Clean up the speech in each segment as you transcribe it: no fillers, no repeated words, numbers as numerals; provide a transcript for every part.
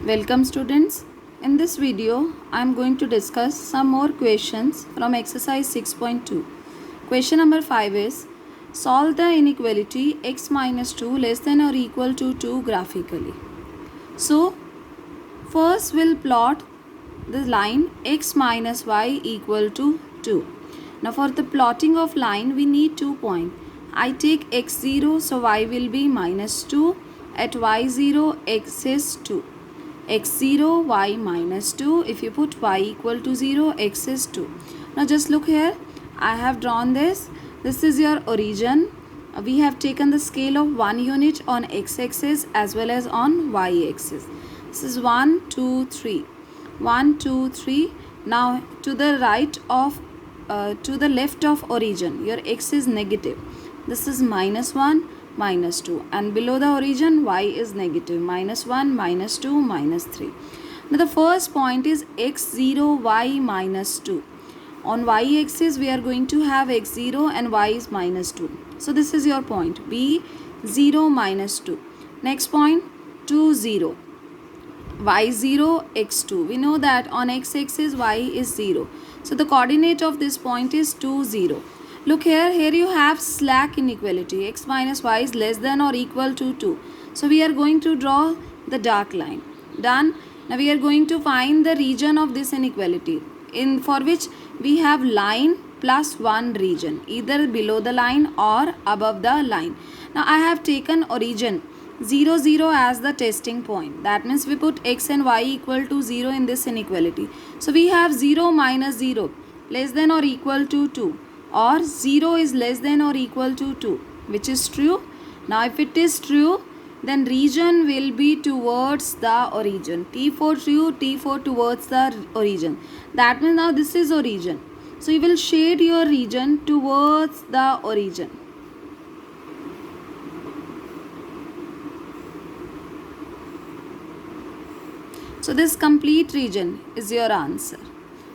Welcome students. In this video, I am going to discuss some more questions from exercise 6.2. Question number 5 is solve the inequality x minus 2 less than or equal to 2 graphically. So, first we'll plot the line x minus y equal to 2. Now for the plotting of line, we need 2 points. I take x0, so y will be minus 2. At y0, x is 2. x0, y minus 2. If you put y equal to 0, x is 2. Now just look here. I have drawn this. This is your origin. We have taken the scale of 1 unit on x-axis as well as on y-axis. This is 1, 2, 3. 1, 2, 3. Now to the right of to the left of origin, your x is negative. This is minus 1, minus 2, and below the origin y is negative, minus 1, minus 2, minus 3. Now the first point is x0, y minus 2. On y-axis we are going to have x0 and y is minus 2. So this is your point, b 0 minus 2. Next point, 2, 0. y0, x2. We know that on x-axis y is 0. So the coordinate of this point is 2, 0. Look here, you have slack inequality. X minus y is less than or equal to 2. So we are going to draw the dark line. Done. Now we are going to find the region of this inequality, for which we have line plus 1 region, either below the line or above the line. Now I have taken origin 0, 0 as the testing point. That means we put x and y equal to 0 in this inequality. So we have 0 minus 0 less than or equal to 2. Or 0 is less than or equal to 2, which is true. Now if it is true, then region will be towards the origin. T4 true, T4 towards the origin. That means now this is origin. So you will shade your region towards the origin. So this complete region is your answer.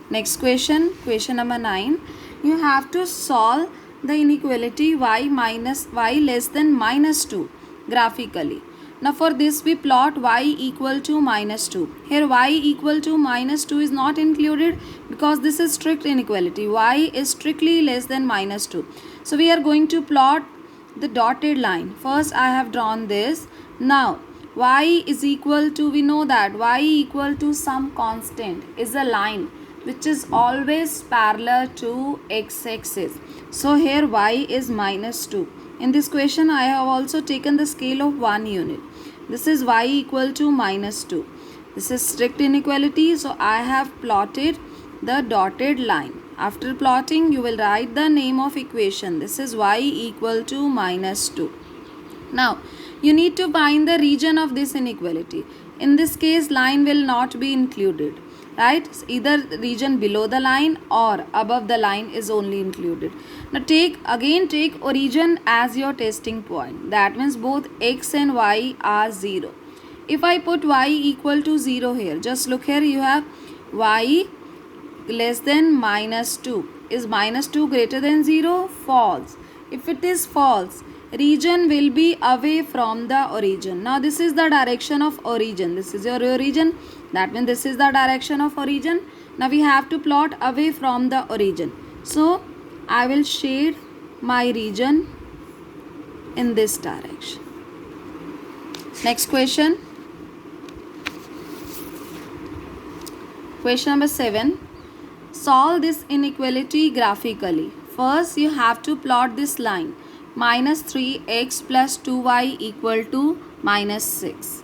Next question, question number 9. You have to solve the inequality y less than minus 2 graphically. Now for this we plot y equal to minus 2. Here y equal to minus 2 is not included because this is strict inequality. Y is strictly less than minus 2. So we are going to plot the dotted line. First I have drawn this. Now y is equal to, we know that y equal to some constant is a line which is always parallel to x-axis. So here y is minus 2. In this question I have also taken the scale of 1 unit. This is y equal to minus 2. This is strict inequality, so I have plotted the dotted line. After plotting, you will write the name of equation. This is y equal to minus 2. Now you need to find the region of this inequality. In this case, line will not be included. Right? Either region below the line or above the line is only included. Now take origin as your testing point. That means both x and y are 0. If I put y equal to 0 here, just look here, you have y less than minus 2. Is minus 2 greater than 0? False. If it is false, region will be away from the origin. Now this is the direction of origin. This is your origin. That means this is the direction of origin. Now we have to plot away from the origin. So I will shade my region in this direction. Next question. Question number 7. Solve this inequality graphically. First you have to plot this line. Minus 3x plus 2y equal to minus 6.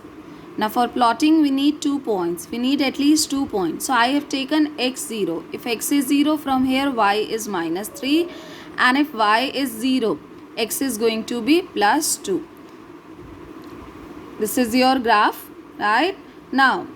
Now for plotting we need 2 points. We need at least 2 points. So I have taken x0. If x is 0, from here y is minus 3. And if y is 0, x is going to be plus 2. This is your graph, right? Now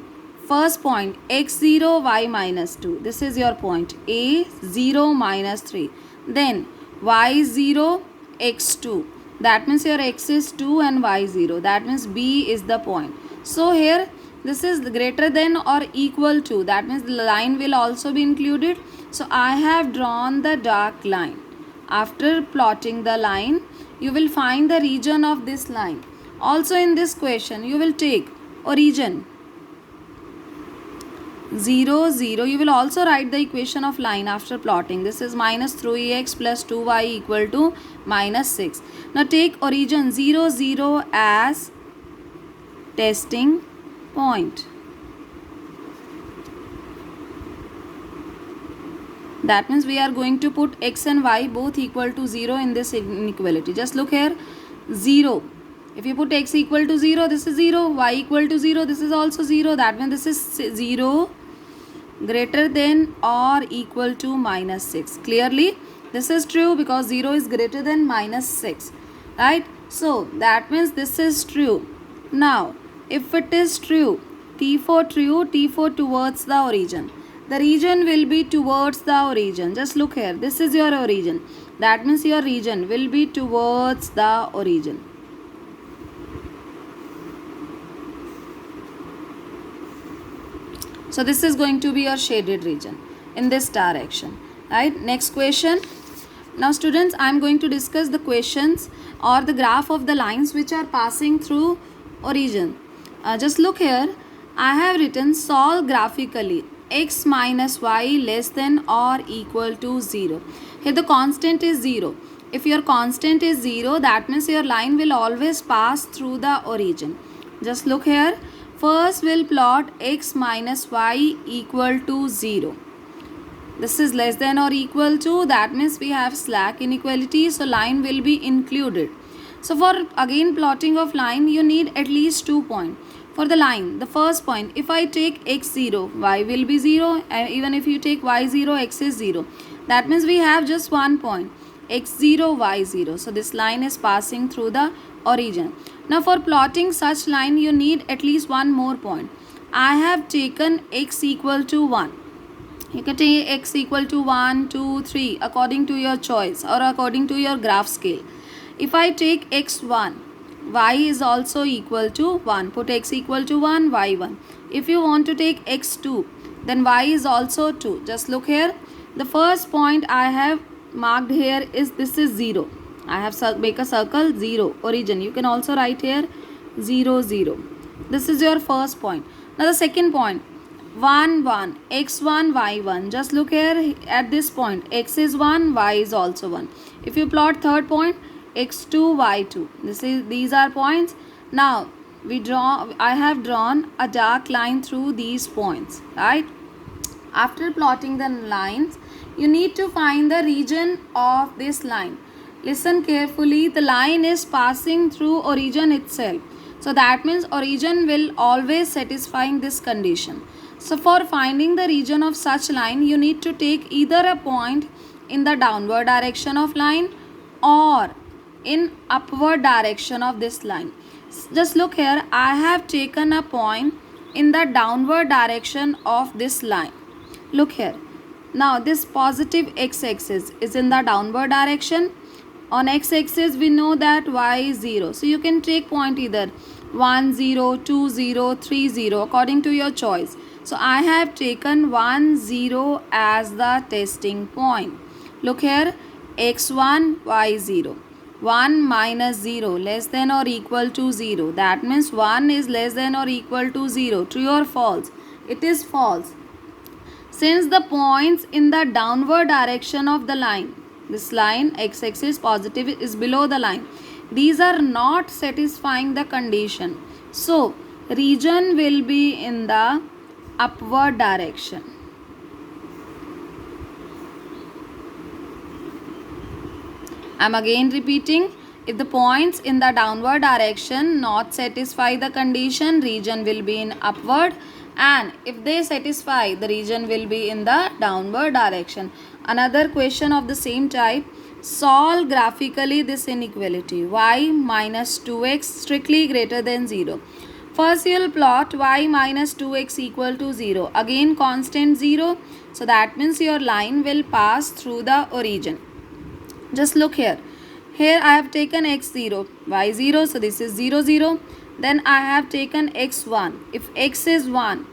first point, x0, y minus 2. This is your point. A 0 minus 3. Then y0, x2. That means your x is 2 and y 0. That means B is the point. So here this is greater than or equal to. That means the line will also be included. So I have drawn the dark line. After plotting the line, you will find the region of this line. Also in this question, you will take origin. 0, 0. You will also write the equation of line after plotting. This is minus 3x plus 2y equal to minus 6. Now take origin 0, 0 as testing point. That means we are going to put x and y both equal to 0 in this inequality. Just look here, 0. If you put x equal to 0, this is 0. Y equal to 0, this is also 0. That means this is 0 greater than or equal to minus 6. Clearly, this is true because 0 is greater than minus 6. Right? So, that means this is true. Now, if it is true, T4 true, T4 towards the origin. The region will be towards the origin. Just look here. This is your origin. That means your region will be towards the origin. So this is going to be your shaded region in this direction. Right? Next question. Now students, I am going to discuss the questions or the graph of the lines which are passing through origin. Just look here. I have written solve graphically x minus y less than or equal to 0. Here the constant is 0. If your constant is 0, that means your line will always pass through the origin. Just look here. First we'll plot x minus y equal to 0. This is less than or equal to, that means we have slack inequality, so line will be included. So for again plotting of line, you need at least 2 points. For the line, the first point, if I take x0, y will be 0, and even if you take y0, x is 0. That means we have just 1 point, x0, y0. So this line is passing through the origin. Now for plotting such line, you need at least one more point. I have taken x equal to 1. You can take x equal to 1, 2, 3 according to your choice or according to your graph scale. If I take x1, y is also equal to 1. Put x equal to 1, y 1. If you want to take x2, then y is also 2. Just look here. The first point I have marked here is this is 0. I have make a circle 0 origin. You can also write here 0, 0. This is your first point. Now the second point, 1, 1, x1, y1. Just look here at this point. X is 1, y is also 1. If you plot third point, x2, y2. These are points. Now I have drawn a dark line through these points. Right? After plotting the lines, you need to find the region of this line. Listen carefully. The line is passing through origin itself. So that means origin will always satisfying this condition. So for finding the region of such line, you need to take either a point in the downward direction of line or in upward direction of this line. Just look here. I have taken a point in the downward direction of this line. Look here. Now this positive x-axis is in the downward direction. On x-axis we know that y is 0. So you can take point either 1, 0, 2, 0, 3, 0 according to your choice. So I have taken 1, 0 as the testing point. Look here, x1, y0. 1 minus 0 less than or equal to 0. That means 1 is less than or equal to 0. True or false? It is false. Since the points in the downward direction of the line, this line x-axis positive is below the line, these are not satisfying the condition. So region will be in the upward direction. I am again repeating, if the points in the downward direction not satisfy the condition, region will be in upward, and if they satisfy, the region will be in the downward direction. Another question of the same type, solve graphically this inequality, y minus 2x strictly greater than 0. First you will plot y minus 2x equal to 0. Again constant 0. So that means your line will pass through the origin. Just look here. Here I have taken x0, y0. So this is 0, 0. Then I have taken x1. If x is 1,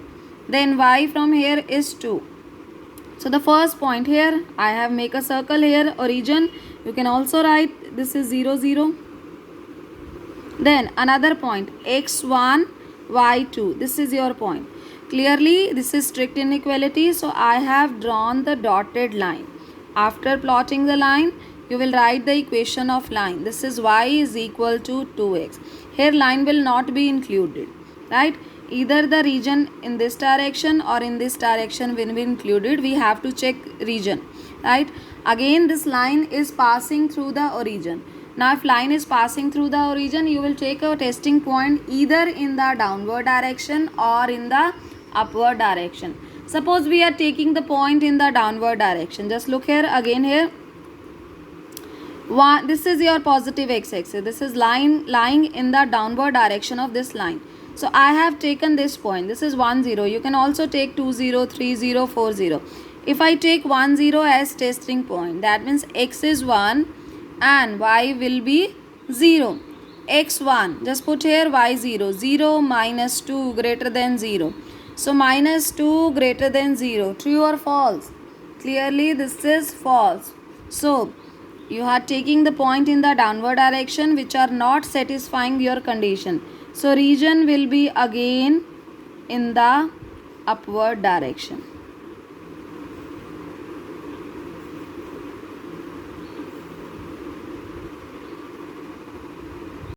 then y from here is 2. So the first point here, I have make a circle here, origin. You can also write this is 0, 0. Then another point, x1, y2. This is your point. Clearly, this is strict inequality, so I have drawn the dotted line. After plotting the line, you will write the equation of line. This is y is equal to 2x. Here line will not be included, right? Either the region in this direction or in this direction will be included. We have to check region, right? Again, this line is passing through the origin. Now, if line is passing through the origin, you will take a testing point either in the downward direction or in the upward direction. Suppose we are taking the point in the downward direction. Just look here again here. This is your positive x-axis. This is lying in the downward direction of this line. So I have taken this point. This is 1 0. You can also take 2 0, 3 0, 4 0. If I take 1 0 as testing point, that means x is 1 and y will be 0. x1, just put here y 0. 0 minus 2 greater than 0. So minus 2 greater than 0. True or false? Clearly this is false. So you are taking the point in the downward direction which are not satisfying your condition. So region will be again in the upward direction.